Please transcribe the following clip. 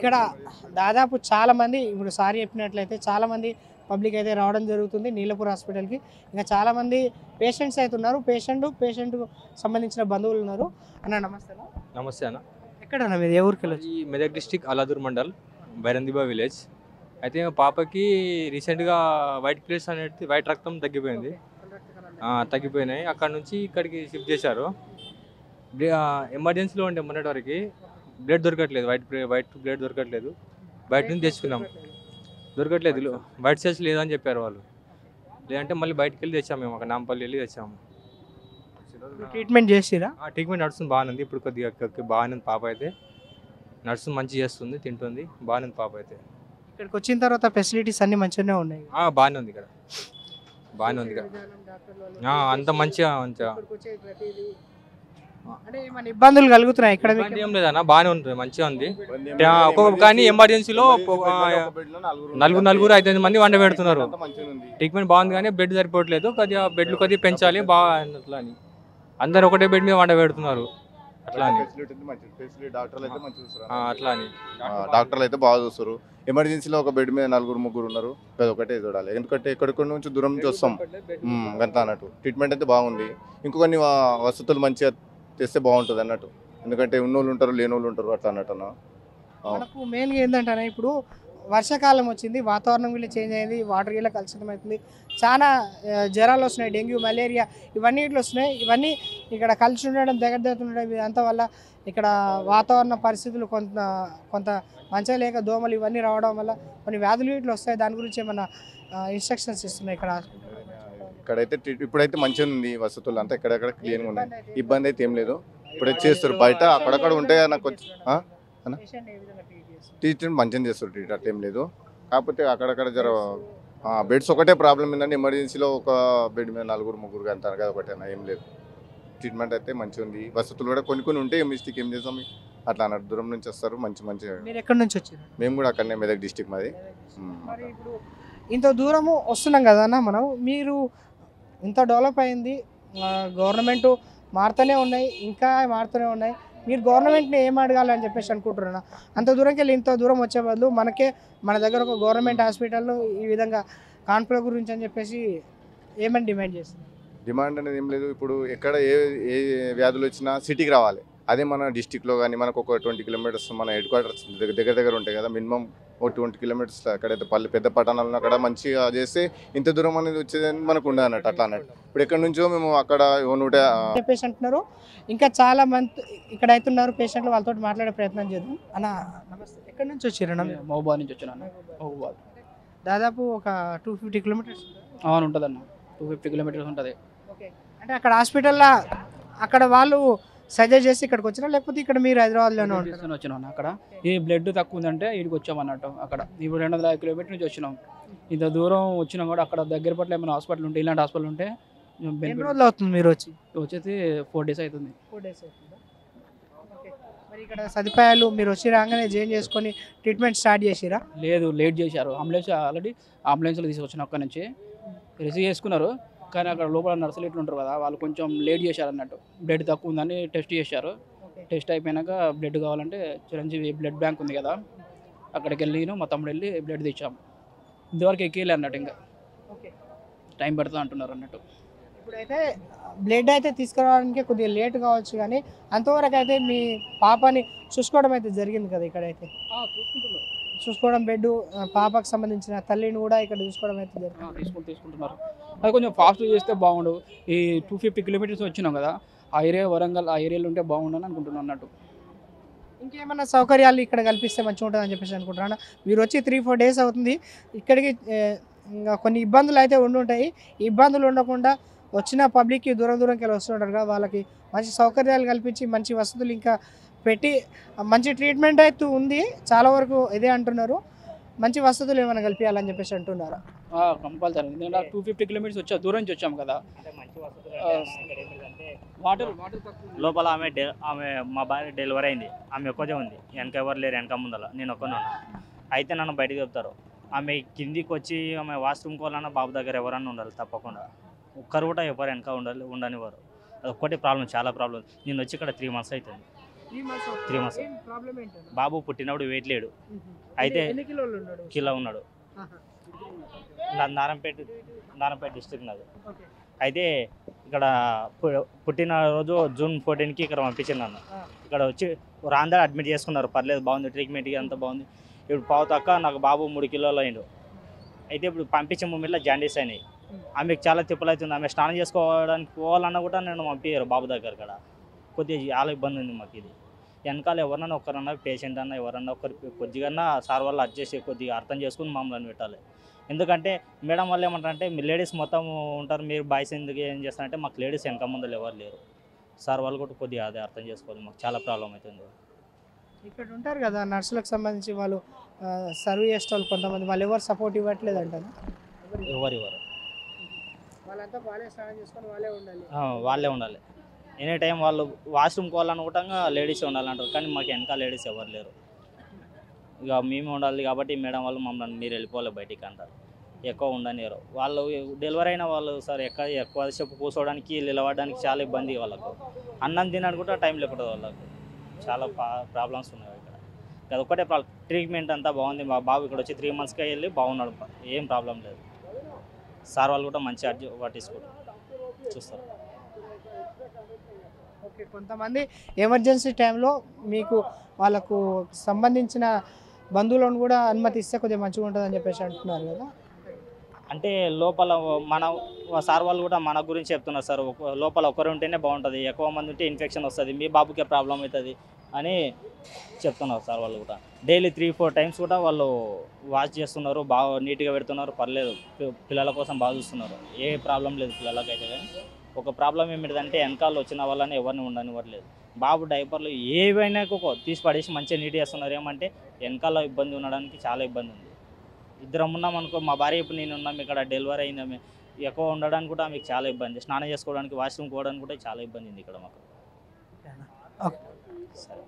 ఇక్కడ దాదాపు చాలామంది ఇప్పుడు సారీ చెప్పినట్లయితే చాలామంది పబ్లిక్ అయితే రావడం జరుగుతుంది నీలపూర్ హాస్పిటల్కి. ఇంకా చాలామంది పేషెంట్స్ అయితే ఉన్నారు. పేషెంట్కు సంబంధించిన బంధువులు ఉన్నారు. అన్న నమస్తే. నమస్తే అన్న. ఎక్కడన్నా మీరు ఏ ఊరికి వెళ్ళొచ్చు? ఈ మెదక్ డిస్టిక్ అలాదూర్ మండల్ బైరందిబా విలేజ్. అయితే మా పాపకి రీసెంట్గా వైట్ ప్లేట్స్ అనేది వైట్ రక్తం తగ్గిపోయింది. తగ్గిపోయినాయి. అక్కడ నుంచి ఇక్కడికి షిఫ్ట్ చేశారు. ఎమర్జెన్సీలో ఉండే మొన్నటి వరకు బ్లడ్ దొరకట్లేదు, వైట్ బ్లడ్ దొరకట్లేదు. బయట నుంచి తెచ్చుకున్నాం, దొరకట్లేదు. వైట్ సెల్స్ లేదని చెప్పారు వాళ్ళు. లేదంటే మళ్ళీ బయటకు వెళ్ళి తెచ్చాము. మేము అక్కడ నాంపల్లి వెళ్ళి తెచ్చాము. ట్రీట్మెంట్ చేసిరా? ట్రీట్మెంట్ నడుస్తుంది, బాగానే ఉంది. ఇప్పుడు కొద్దిగా బాగానే ఉంది. పాప అయితే నడుస్తుంది, మంచిగా చేస్తుంది, తింటుంది, బాగానే ఉంది పాప అయితే. ఇక్కడికి వచ్చిన తర్వాత ఫెసిలిటీస్ అన్ని మంచిగానే ఉన్నాయి. బాగానే ఉంది ఇక్కడ, బాగానే ఉంది ఇక్కడ. అంత మంచిగా అంటే ఏమైనా ఇబ్బందులు కలుగుతున్నాయి ఇక్కడ? ఏం లేదన్న, బాగానే ఉంటుంది, మంచిగా ఉంది. కానీ ఎమర్జెన్సీలో నలుగురు 5 మంది వంట పెడుతున్నారు. ట్రీట్మెంట్ బాగుంది కానీ బెడ్ సరిపోవట్లేదు. కొద్దిగా బెడ్లు కొద్దిగా పెంచాలి బాగా అట్లా అని. అందరు ఒకటే బెడ్ మీద వంట పెడుతున్నారు. అట్లా అని డాక్టర్లు అయితే బాగా చూస్తారు. ఎమర్జెన్సీలో ఒక బెడ్ మీద 4-3 ఉన్నారు. ఒకటే చూడాలి, ఎందుకంటే ఎక్కడికి నుంచి దూరం నుంచి వస్తాం గంట అన్నట్టు. ట్రీట్మెంట్ అయితే బాగుంది. ఇంకొన్ని వసతులు మంచిగా తెస్తే బాగుంటుంది అన్నట్టు. ఎందుకంటే ఉన్నోళ్ళు ఉంటారు, లేని వాళ్ళు ఉంటారు, అట్లా అన్నట్టు. మనకు మెయిన్గా ఏంటంటే ఇప్పుడు వర్షాకాలం వచ్చింది, వాతావరణం కూడా చేంజ్ అయింది, వాటర్ కూడా కలుషితం అవుతుంది. చాలా జ్వరాలు వస్తున్నాయి, డెంగ్యూ, మలేరియా ఇవన్నీ ఇట్లా వస్తున్నాయి. ఇవన్నీ ఇక్కడ కలిసి ఉండడం, దగ్గర ఉండడం ఇదంతా వల్ల ఇక్కడ వాతావరణ పరిస్థితులు కొంత మంచిగా లేక దోమలు ఇవన్నీ రావడం వల్ల కొన్ని వ్యాధులు ఇట్లా వస్తాయి. దాని గురించి ఏమన్నా ఇన్స్ట్రక్షన్స్ ఇస్తున్నాయి ఇక్కడ ఇక్కడైతే ఇప్పుడైతే మంచిగా ఉంది, వసతులు అంతా ఎక్కడెక్కడ క్లీన్గా ఉన్నాయి. ఇబ్బంది అయితే ఏం లేదు. ఇప్పుడు చేస్తారు, బయట అక్కడక్కడ ఉంటాయి. నాకు ట్రీట్మెంట్ మంచిగా చేస్తారు, ట్రీట్ అట్లా ఏం లేదు. కాకపోతే అక్కడక్కడ బెడ్స్ ఒకటే ప్రాబ్లం ఏంటంటే ఎమర్జెన్సీలో ఒక బెడ్ మీద 4-3 అంటారు కదా, ఒకటేనా ఏం లేదు. ట్రీట్మెంట్ అయితే మంచిగా ఉంది. వసతులు కూడా కొన్ని ఉంటాయి. మిస్టేక్ ఏం చేస్తాం అట్లా అన్నట్టు. దూరం నుంచి వస్తారు, మంచిగా. మీరు ఎక్కడి నుంచి వచ్చారు? మేము కూడా అక్కడనే, మెదక్ డిస్టిక్ మాది. ఇప్పుడు ఇంత దూరము వస్తున్నాం కదా అన్న మనం, మీరు ఇంత డెవలప్ అయింది, గవర్నమెంట్ మారుతూనే ఉన్నాయి, ఇంకా మారుతూనే ఉన్నాయి. మీరు గవర్నమెంట్ని ఏం అడగాలని చెప్పేసి అనుకుంటున్నా? అంత దూరంకి వెళ్ళి ఇంత దూరం వచ్చే బదులు మన దగ్గర ఒక గవర్నమెంట్ హాస్పిటల్లో ఈ విధంగా కాన్పుల గురించి అని చెప్పేసి ఏమని డిమాండ్ చేస్తుంది? డిమాండ్ అనేది ఏం లేదు. ఇప్పుడు ఎక్కడ ఏ వ్యాధులు వచ్చినా సిటీకి రావాలి. అదే మన డిస్టిక్లో కానీ మనకు ఒక 20 కిలోమీటర్స్ మన హెడ్ క్వార్టర్స్ దగ్గర ఉంటాయి కదా. మినిమం ఒక 20 కిలోమీటర్స్ అక్కడైతే పెద్ద పట్టణాలను అక్కడ మంచిగా చేస్తే ఇంత దూరం అనేది వచ్చేదని మనకు ఉండదు అన్నట్టు. అట్లా అన్నట్టు ఇప్పుడు ఎక్కడి నుంచో మేము అక్కడ చెప్పేసి అంటున్నారు. ఇంకా చాలా మంది ఇక్కడ అవుతున్నారు పేషెంట్లు, వాళ్ళతో మాట్లాడే ప్రయత్నం చేద్దాం. అన్న నమస్తే, ఎక్కడి నుంచి వచ్చారన్న? మహబూబాద్ నుంచి వచ్చాను. మహబూబాద్ దాదాపు ఒక 250 కిలోమీటర్స్ ఉంటుంది అన్న. 250 కిలోమీటర్స్ ఉంటుంది. ఓకే, అంటే అక్కడ హాస్పిటల్లో అక్కడ వాళ్ళు సజెస్ట్ చేసి ఇక్కడికి వచ్చినా, లేకపోతే ఇక్కడ మీరు హైదరాబాద్లోనే వచ్చినాం? అక్కడ ఈ బ్లడ్ తక్కువ ఉందంటే ఇక్కడికి వచ్చామన్నట్టు. అక్కడ ఇప్పుడు 250 కిలోమీటర్ నుంచి వచ్చినాం. ఇంత దూరం వచ్చినా కూడా అక్కడ దగ్గర పట్ల ఏమైనా హాస్పిటల్ ఉంటే, ఇలాంటి హాస్పిటల్ ఉంటే. ఎన్ని రోజులు అవుతుంది మీరు వచ్చేసి 4 డేస్ అవుతుంది. 4 డేస్ అవుతుందా? ఓకే, మరి ఇక్కడ సదుపాయాలు మీరు వచ్చి రాగానే జాయిన్ చేసుకొని ట్రీట్మెంట్ స్టార్ట్ చేసిరా? లేదు, లేట్ చేశారు. ఆల్రెడీ అంబులెన్స్లో తీసుకొచ్చిన అక్కడ నుంచి రిసీవ్ చేసుకున్నారు. కానీ అక్కడ లోపల నర్సులు ఇట్లా ఉంటారు కదా, వాళ్ళు కొంచెం లేట్ చేశారు అన్నట్టు. బ్లడ్ తక్కువ ఉందని టెస్ట్ చేశారు. టెస్ట్ అయిపోయినాక బ్లడ్ కావాలంటే చిరంజీవి బ్లడ్ బ్యాంక్ ఉంది కదా, అక్కడికి వెళ్ళి మా తమ్ముడు వెళ్ళి బ్లడ్ తెచ్చాము. ఇంతవరకు ఎక్కేయాలి అన్నట్టు, ఇంకా టైం పడుతుంది అంటున్నారు అన్నట్టు. ఇప్పుడైతే బ్లడ్ అయితే తీసుకురావడానికి కొద్దిగా లేట్ కావచ్చు, కానీ అంతవరకు అయితే మీ పాపని చూసుకోవడం అయితే జరిగింది కదా ఇక్కడైతే? చూసుకోవడం, బెడ్, పాపకు సంబంధించిన తల్లిని కూడా ఇక్కడ చూసుకోవడం అయితే తీసుకుంటున్నారు. అది కొంచెం ఫాస్ట్ చేస్తే బాగుండు. ఈ 250 కిలోమీటర్స్ వచ్చినాం కదా, ఆ ఏరియా వరంగల్ ఆ ఏరియాలో ఉంటే బాగుండని అనుకుంటున్నాను అన్నట్టు. ఇంకేమైనా సౌకర్యాలు ఇక్కడ కల్పిస్తే మంచిగా ఉంటుంది అని చెప్పేసి అనుకుంటున్నాను. మీరు వచ్చి 3-4 డేస్ అవుతుంది. ఇక్కడికి ఇంకా కొన్ని ఇబ్బందులు అయితే ఉండుంటాయి. ఇబ్బందులు ఉండకుండా వచ్చిన పబ్లిక్కి దూరంకి వెళ్ళి వస్తుంటారు కదా, వాళ్ళకి మంచి సౌకర్యాలు కల్పించి మంచి వసతులు ఇంకా పెట్టి మంచి ట్రీట్మెంట్ అయితే ఉంది. చాలా వరకు ఇదే అంటున్నారు. మంచి వసతులు ఏమైనా కల్పించాలని చెప్పేసి అంటున్నారు. కంపల్సరీ, ఎందుకంటే 250 కిలోమీటర్స్ దూరం నుంచి వచ్చాము కదా. వాటర్ లోపల ఆమె మా భార్య డెలివరీ అయింది. ఆమె ఒక్కదే ఉంది, వెనక ఎవరు లేరు, వెనక ముందర నేను ఒక్కనే ఉన్నా. అయితే నన్ను బయటకు చెప్తారు. ఆమె కిందికి వచ్చి ఆమె వాష్రూమ్కి వెళ్ళాలన్నా బాబు దగ్గర ఎవరన్నా ఉండాలి తప్పకుండా. ఒక్కరు కూడా ఎవరు వెనక ఉండనివారు. అది ఒక్కటే ప్రాబ్లం, చాలా ప్రాబ్లం. నేను వచ్చి ఇక్కడ 3 months అవుతుంది. 3 months. ప్రాబ్లం ఏంటన్నా? బాబు పుట్టినప్పుడు వెయిట్ లేడు, మ్మ్. అయితే ఎన్ని కిలోలు ఉన్నాడు? కిలో ఉన్నాడు. ఆహా. నారాయణపేట డిస్ట్రిక్ట్ నాది. ఓకే. అయితే ఇక్కడ పుట్టిన రోజు జూన్ 14కి ఇక్కడ పంపించాను నన్ను. ఆ. ఇక్కడ వచ్చి రాందా అడ్మిట్ చేసుకున్నారు, పర్లేదు బాగుంది, ట్రీట్మెంట్ అంతా బాగుంది. ఇప్పుడు పావు తక్క నాకు బాబు 3 కిలోలు అయిండు. అయితే ఇప్పుడు పంపించే మూమెంట్లో జాండీస్ అయినాయి. ఆమెకు చాలా తిప్పలు అవుతుంది. ఆమె స్నానం చేసుకోవడానికి పోవాలన్నా కూడా నేను పంపించారు బాబు దగ్గర. ఇక్కడ కొద్దిగా చాలా ఇబ్బంది ఉంది మాకు. ఇది వెనకాల ఎవరన్నా ఒకరన్నా పేషెంట్ అన్నా ఎవరన్నా ఒకరు కొద్దిగా సార్ వాళ్ళు అడ్జస్ట్ చేసి కొద్దిగా అర్థం చేసుకుని మమ్మల్ని పెట్టాలి. ఎందుకంటే మేడం వాళ్ళు ఏమంటారంటే మీ లేడీస్ మొత్తం ఉంటారు, మీరు బాయ్స్ ఎందుకు ఏం చేస్తారంటే మాకు లేడీస్ వెనక ముందర ఎవరు లేరు. సార్ వాళ్ళు కూడా కొద్దిగా అదే అర్థం చేసుకోవాలి, మాకు చాలా ప్రాబ్లం అవుతుంది. ఇక్కడ ఉంటారు కదా నర్సులకు సంబంధించి వాళ్ళు సర్వ్ చేసే వాళ్ళు కొంతమంది, వాళ్ళు ఎవరు సపోర్ట్ ఇవ్వట్లేదు అంటారు. ఎవరు వాళ్ళంతా వాళ్ళే స్నానం చేసుకొని వాళ్ళే ఉండాలి. వాళ్ళే ఉండాలి. ఎనీ టైం వాళ్ళు వాష్రూమ్కి వాళ్ళనుకుంటాగా లేడీస్ ఉండాలంటారు, కానీ మాకు వెనక లేడీస్ ఎవరు లేరు. ఇక మేమే ఉండాలి కాబట్టి మేడం వాళ్ళు మమ్మల్ని మీరు వెళ్ళిపోవాలి బయటికి అంటారు, ఎక్కువ ఉండనియరు. వాళ్ళు డెలివరీ అయిన వాళ్ళు సార్ ఎక్కువసేపు కూర్చోవడానికి నిలబడడానికి చాలా ఇబ్బంది. వాళ్ళకు అన్నం తినడానికి కూడా టైం లేకుండా వాళ్ళకు చాలా ప్రాబ్లమ్స్ ఉన్నాయి ఇక్కడ. అదొక్కటే ట్రీట్మెంట్ అంతా బాగుంది. మా బాబు ఇక్కడ వచ్చి 3 monthsకి వెళ్ళి బాగున్నాడు, ఏం ప్రాబ్లం లేదు. సార్ వాళ్ళు కూడా మంచి పట్టించుకుంటారు, చూస్తారు. ఓకే. కొంతమంది ఎమర్జెన్సీ టైంలో మీకు వాళ్ళకు సంబంధించిన బంధువులను కూడా అనుమతిస్తే కొద్దిగా మంచిగా ఉంటుందని చెప్పేసి అంటున్నారు కదా. అంటే లోపల మన సార్ వాళ్ళు కూడా మన గురించి చెప్తున్నారు సార్, లోపల ఒకరు ఉంటేనే బాగుంటుంది, ఎక్కువ మంది ఉంటే ఇన్ఫెక్షన్ వస్తుంది, మీ బాబుకే ప్రాబ్లం అవుతుంది అని చెప్తున్నారు సార్ వాళ్ళు కూడా. డైలీ 3-4 times కూడా వాళ్ళు వాష్ చేస్తున్నారు, బాగా నీట్గా పెడుతున్నారు, పర్లేదు. పిల్లల కోసం బాగా చూస్తున్నారు, ఏ ప్రాబ్లం లేదు పిల్లలకైతే. కానీ ఒక ప్రాబ్లం ఏమిటంటే వెనకాల వచ్చిన వాళ్ళని ఎవరిని ఉండనివ్వట్లేదు. బాబు డైపర్లు ఏవైనా తీసి పడేసి మంచిగా నీట్ చేస్తున్నారు. ఏమంటే వెనకాల ఇబ్బంది ఉండడానికి చాలా ఇబ్బంది ఉంది. ఇద్దరం ఉన్నాం అనుకో, మా భార్య ఇప్పుడు నేను ఉన్నాం, ఇక్కడ డెలివరీ అయింది, ఆమె ఎక్కువ ఉండడానికి కూడా మీకు చాలా ఇబ్బంది, స్నానం చేసుకోవడానికి వాష్రూమ్ పోవడానికి కూడా చాలా ఇబ్బంది ఉంది ఇక్కడ మాకు. ఓకే. సరే.